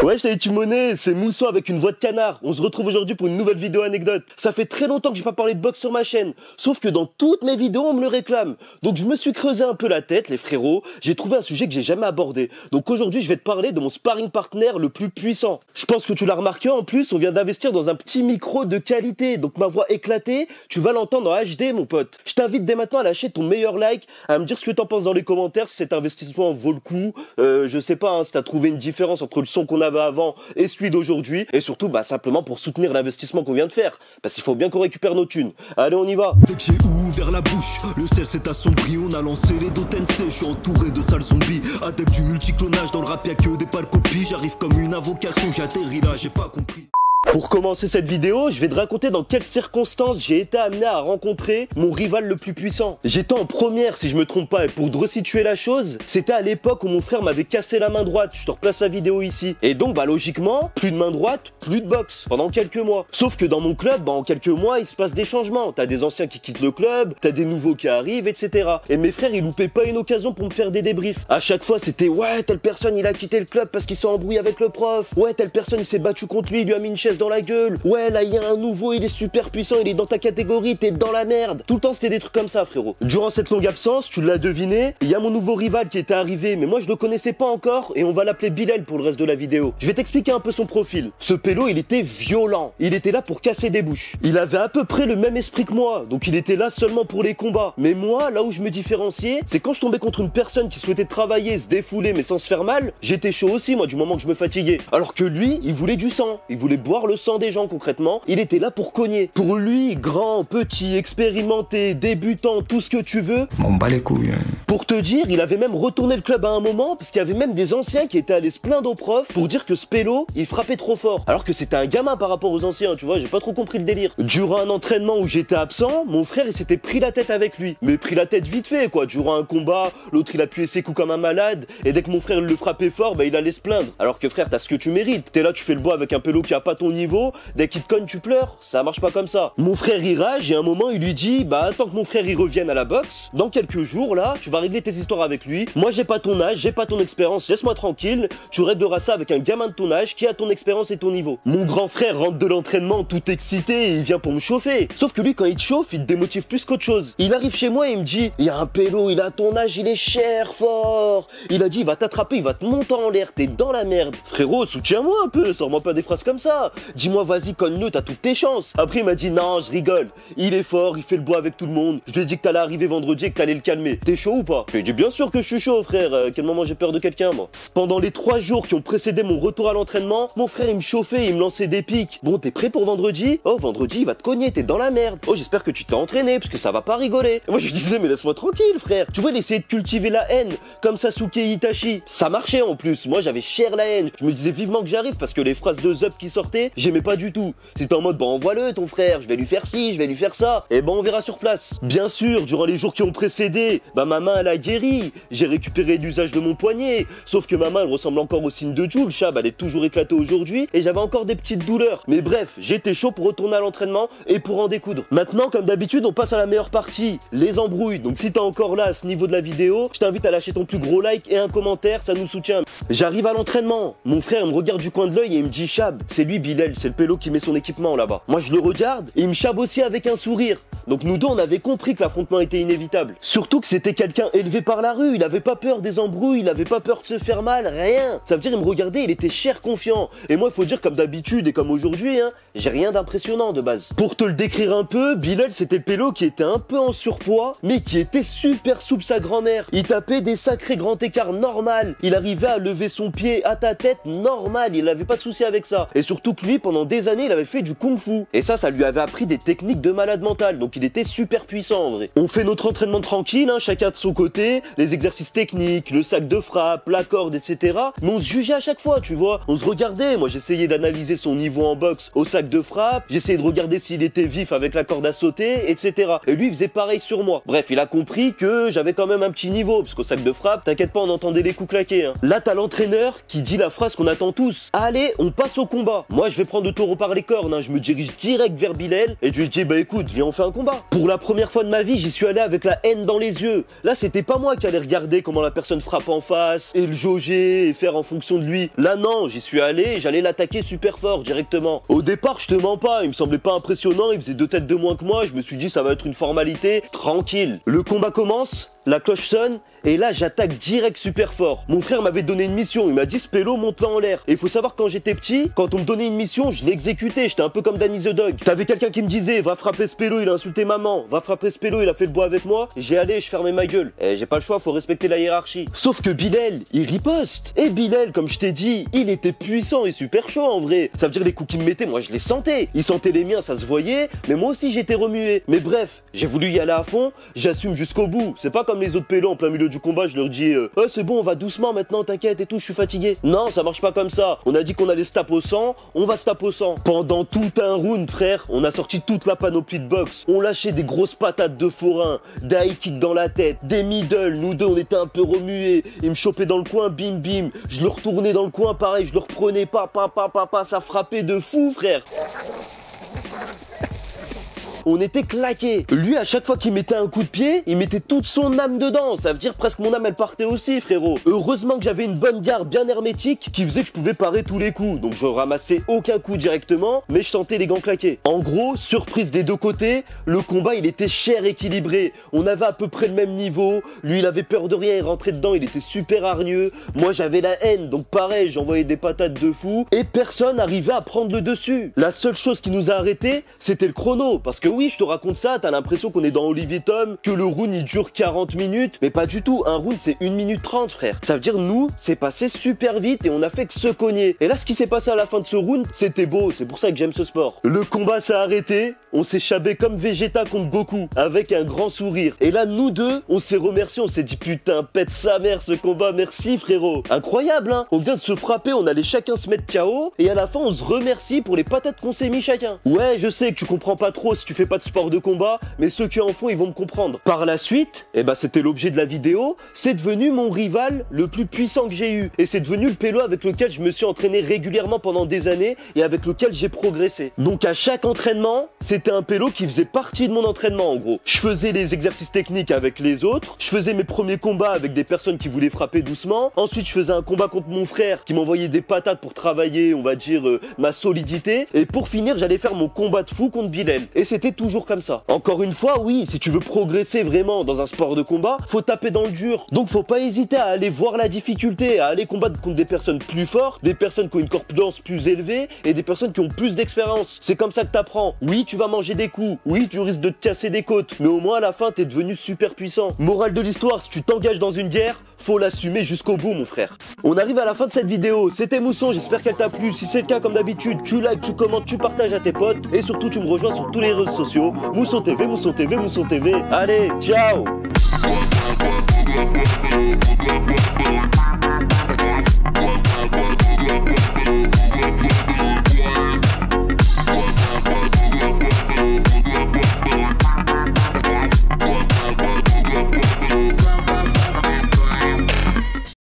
Ouais, je t'avais Timoné, c'est Mousson avec une voix de canard. On se retrouve aujourd'hui pour une nouvelle vidéo anecdote. Ça fait très longtemps que j'ai pas parlé de boxe sur ma chaîne. Sauf que dans toutes mes vidéos, on me le réclame. Donc je me suis creusé un peu la tête, les frérots. J'ai trouvé un sujet que j'ai jamais abordé. Donc aujourd'hui, je vais te parler de mon sparring partner le plus puissant. Je pense que tu l'as remarqué, en plus, on vient d'investir dans un petit micro de qualité. Donc ma voix éclatée, tu vas l'entendre en HD, mon pote. Je t'invite dès maintenant à lâcher ton meilleur like, à me dire ce que t'en penses dans les commentaires, si cet investissement vaut le coup. Je sais pas, hein, si t'as trouvé une différence entre le son qu'on avait avant et celui d'aujourd'hui, et surtout simplement pour soutenir l'investissement qu'on vient de faire, parce qu'il faut bien qu'on récupère nos thunes. Allez, on y va. Dès que j'ai ouvert la bouche, le ciel s'est assombri, on a lancé les Dotensei, je suis entouré de sales zombies, adepte du multiclonage, dans le rap y'a que des pâles copies, j'arrive comme une invocation, j'atterris là, j'ai pas compris. Pour commencer cette vidéo, je vais te raconter dans quelles circonstances j'ai été amené à rencontrer mon rival le plus puissant. J'étais en première, si je me trompe pas, et pour te resituer la chose, c'était à l'époque où mon frère m'avait cassé la main droite. Je te replace la vidéo ici. Et donc, logiquement, plus de main droite, plus de boxe, pendant quelques mois. Sauf que dans mon club, en quelques mois, il se passe des changements. T'as des anciens qui quittent le club, t'as des nouveaux qui arrivent, etc. Et mes frères, ils loupaient pas une occasion pour me faire des débriefs. À chaque fois, c'était, ouais, telle personne, il a quitté le club parce qu'il s'est embrouillé avec le prof. Ouais, telle personne, il s'est battu contre lui, il lui a mis une chaise dans la gueule. Ouais, là il y a un nouveau, il est super puissant, il est dans ta catégorie, t'es dans la merde. Tout le temps c'était des trucs comme ça, frérot. Durant cette longue absence, tu l'as deviné, il y a mon nouveau rival qui était arrivé, mais moi je le connaissais pas encore et on va l'appeler Bilal pour le reste de la vidéo. Je vais t'expliquer un peu son profil. Ce pélo, il était violent. Il était là pour casser des bouches. Il avait à peu près le même esprit que moi, donc il était là seulement pour les combats. Mais moi, là où je me différenciais, c'est quand je tombais contre une personne qui souhaitait travailler, se défouler mais sans se faire mal, j'étais chaud aussi moi du moment que je me fatiguais. Alors que lui, il voulait du sang. Il voulait boire le sang des gens concrètement. Il était là pour cogner. Pour lui, grand, petit, expérimenté, débutant, tout ce que tu veux. M'en bat les couilles. Pour te dire, il avait même retourné le club à un moment parce qu'il y avait même des anciens qui étaient allés se plaindre au prof pour dire que ce pélo, il frappait trop fort. Alors que c'était un gamin par rapport aux anciens, tu vois, j'ai pas trop compris le délire. Durant un entraînement où j'étais absent, mon frère il s'était pris la tête avec lui. Mais pris la tête vite fait quoi. Durant un combat, l'autre il appuyait ses coups comme un malade et dès que mon frère il le frappait fort, il allait se plaindre. Alors que frère, t'as ce que tu mérites. T'es là, tu fais le bois avec un pélo qui a pas ton niveau. Dès qu'il te cogne, tu pleures. Ça marche pas comme ça. Mon frère il rage et à un moment il lui dit attends que mon frère il revienne à la boxe. Dans quelques jours là, tu vas régler tes histoires avec lui. Moi j'ai pas ton âge, j'ai pas ton expérience, laisse-moi tranquille. Tu régleras ça avec un gamin de ton âge qui a ton expérience et ton niveau. Mon grand frère rentre de l'entraînement tout excité et il vient pour me chauffer. Sauf que lui quand il te chauffe, il te démotive plus qu'autre chose. Il arrive chez moi et il me dit il y a un pélo, il a ton âge, il est cher, fort. Il a dit il va t'attraper, il va te monter en l'air, t'es dans la merde. Frérot, soutiens-moi un peu, sors-moi pas des phrases comme ça. Dis-moi vas-y, cogne-le, t'as toutes tes chances. Après il m'a dit non, je rigole. Il est fort, il fait le bois avec tout le monde. Je lui ai dit que t'allais arriver vendredi et que t'allais le calmer. T'es chaud ou pas? Je lui ai dit bien sûr que je suis chaud, frère. À quel moment j'ai peur de quelqu'un, moi? Pendant les 3 jours qui ont précédé mon retour à l'entraînement, mon frère il me chauffait, il me lançait des pics. Bon, t'es prêt pour vendredi? Oh, vendredi il va te cogner, t'es dans la merde. Oh, j'espère que tu t'es entraîné parce que ça va pas rigoler. Et moi je lui disais mais laisse-moi tranquille, frère. Tu vois, il essayait de cultiver la haine comme Sasuke Itachi. Ça marchait en plus. Moi j'avais cher la haine. Je me disais vivement que j'arrive parce que les phrases de Zup qui sortaient, j'aimais pas du tout. C'était en mode envoie-le ton frère, je vais lui faire ci, je vais lui faire ça. Et on verra sur place. Bien sûr, durant les jours qui ont précédé, ma main elle a guéri. J'ai récupéré l'usage de mon poignet. Sauf que ma main elle ressemble encore au signe de Jules. Chab, elle est toujours éclatée aujourd'hui. Et j'avais encore des petites douleurs. Mais bref, j'étais chaud pour retourner à l'entraînement et pour en découdre. Maintenant, comme d'habitude, on passe à la meilleure partie, les embrouilles. Donc si t'es encore là à ce niveau de la vidéo, je t'invite à lâcher ton plus gros like et un commentaire, ça nous soutient. J'arrive à l'entraînement. Mon frère me regarde du coin de l'œil et il me dit Chab, c'est lui Bilal, c'est le pélo qui met son équipement là-bas. Moi je le regarde et il me chabe aussi avec un sourire. Donc nous deux on avait compris que l'affrontement était inévitable. Surtout que c'était quelqu'un élevé par la rue, il avait pas peur des embrouilles, il avait pas peur de se faire mal, rien. Ça veut dire il me regardait, il était cher confiant. Et moi il faut dire comme d'habitude et comme aujourd'hui, j'ai rien d'impressionnant de base. Pour te le décrire un peu, Bilal c'était le pélo qui était un peu en surpoids, mais qui était super souple sa grand-mère. Il tapait des sacrés grands écarts normal. Il arrivait à lever son pied à ta tête normal, il avait pas de souci avec ça. Et surtout que lui pendant des années il avait fait du kung-fu. Et ça lui avait appris des techniques de malade mental. Donc il était super puissant en vrai. On fait notre entraînement tranquille, chacun de son côté, les exercices techniques, le sac de frappe, la corde, etc. Mais on se jugeait à chaque fois, tu vois. On se regardait. Moi j'essayais d'analyser son niveau en boxe au sac de frappe, j'essayais de regarder s'il était vif avec la corde à sauter, etc. Et lui il faisait pareil sur moi. Bref, il a compris que j'avais quand même un petit niveau, parce qu'au sac de frappe, t'inquiète pas, on entendait les coups claquer. Là t'as l'entraîneur qui dit la phrase qu'on attend tous. Allez, on passe au combat. Moi je vais prendre le taureau par les cornes, hein. Je me dirige direct vers Bilal et je lui dis bah écoute, viens on fait un combat. Pour la première fois de ma vie, j'y suis allé avec la haine dans les yeux. Là, c'était pas moi qui allais regarder comment la personne frappe en face et le jauger et faire en fonction de lui. Là non, j'y suis allé et j'allais l'attaquer super fort directement. Au départ, je te mens pas, il me semblait pas impressionnant, il faisait 2 têtes de moins que moi, je me suis dit ça va être une formalité, tranquille. Le combat commence, la cloche sonne, et là j'attaque direct super fort. Mon frère m'avait donné une mission, il m'a dit Spello, monte-la en l'air. Et il faut savoir quand j'étais petit, quand on me donnait une mission, je l'exécutais, j'étais un peu comme Danny the Dog. T'avais quelqu'un qui me disait va frapper Spello, il a insulté maman, va frapper Spello, il a fait le bois avec moi, j'y allais, je fermais ma gueule. Et j'ai pas le choix, faut respecter la hiérarchie. Sauf que Bilal, il riposte. Et Bilal, comme je t'ai dit, il était puissant et super chaud en vrai. Ça veut dire les coups qu'il me mettait, moi je les sentais. Il sentait les miens, ça se voyait, mais moi aussi j'étais remué. Mais bref, j'ai voulu y aller à fond, j'assume jusqu'au bout. C'est pas comme les autres pélos en plein milieu du combat, je leur dis oh, c'est bon, on va doucement maintenant, t'inquiète et tout, je suis fatigué. Non, ça marche pas comme ça. On a dit qu'on allait se taper au sang, on va se taper au sang. Pendant tout un round, frère, on a sorti toute la panoplie de boxe. On lâchait des grosses patates de forain, des high kicks dans la tête, des middle. Nous deux, on était un peu remués. Il me chopait dans le coin, bim bim. Je le retournais dans le coin, pareil, je le reprenais, papa, ça frappait de fou, frère. On était claqués. Lui, à chaque fois qu'il mettait un coup de pied, il mettait toute son âme dedans. Ça veut dire presque mon âme, elle partait aussi, frérot. Heureusement que j'avais une bonne garde bien hermétique qui faisait que je pouvais parer tous les coups. Donc je ramassais aucun coup directement, mais je sentais les gants claqués. En gros, surprise des deux côtés, le combat, il était cher équilibré. On avait à peu près le même niveau. Lui, il avait peur de rien, il rentrait dedans, il était super hargneux. Moi, j'avais la haine, donc pareil, j'envoyais des patates de fou. Et personne n'arrivait à prendre le dessus. La seule chose qui nous a arrêtés, c'était le chrono. Parce que oui, je te raconte ça, t'as l'impression qu'on est dans Olivier Tom, que le round il dure 40 minutes, mais pas du tout, un round c'est 1 minute 30 frère. Ça veut dire nous, c'est passé super vite et on a fait que se cogner. Et là ce qui s'est passé à la fin de ce round, c'était beau, c'est pour ça que j'aime ce sport. Le combat s'est arrêté, on s'est chabé comme Vegeta contre Goku, avec un grand sourire. Et là nous deux, on s'est remerciés, on s'est dit putain, pète sa mère ce combat, merci frérot. Incroyable hein, on vient de se frapper, on allait chacun se mettre KO, et à la fin on se remercie pour les patates qu'on s'est mis chacun. Ouais, je sais que tu comprends pas trop si tu fais pas de sport de combat, mais ceux qui en font, ils vont me comprendre. Par la suite, c'était l'objet de la vidéo, c'est devenu mon rival le plus puissant que j'ai eu. Et c'est devenu le pélo avec lequel je me suis entraîné régulièrement pendant des années et avec lequel j'ai progressé. Donc à chaque entraînement, c'était un pélo qui faisait partie de mon entraînement en gros. Je faisais les exercices techniques avec les autres, je faisais mes premiers combats avec des personnes qui voulaient frapper doucement, ensuite je faisais un combat contre mon frère qui m'envoyait des patates pour travailler, on va dire, ma solidité, et pour finir, j'allais faire mon combat de fou contre Bilal. Et c'était toujours comme ça. Encore une fois, oui, si tu veux progresser vraiment dans un sport de combat, faut taper dans le dur. Donc faut pas hésiter à aller voir la difficulté, à aller combattre contre des personnes plus fortes, des personnes qui ont une corpulence plus élevée et des personnes qui ont plus d'expérience. C'est comme ça que t'apprends. Oui, tu vas manger des coups, oui, tu risques de te casser des côtes, mais au moins à la fin, t'es devenu super puissant. Morale de l'histoire, si tu t'engages dans une guerre, faut l'assumer jusqu'au bout, mon frère. On arrive à la fin de cette vidéo. C'était Mousson, j'espère qu'elle t'a plu. Si c'est le cas, comme d'habitude, tu likes, tu commentes, tu partages à tes potes et surtout, tu me rejoins sur tous les réseaux sociaux. Mousson TV, Mousson TV, Mousson TV. Allez, ciao!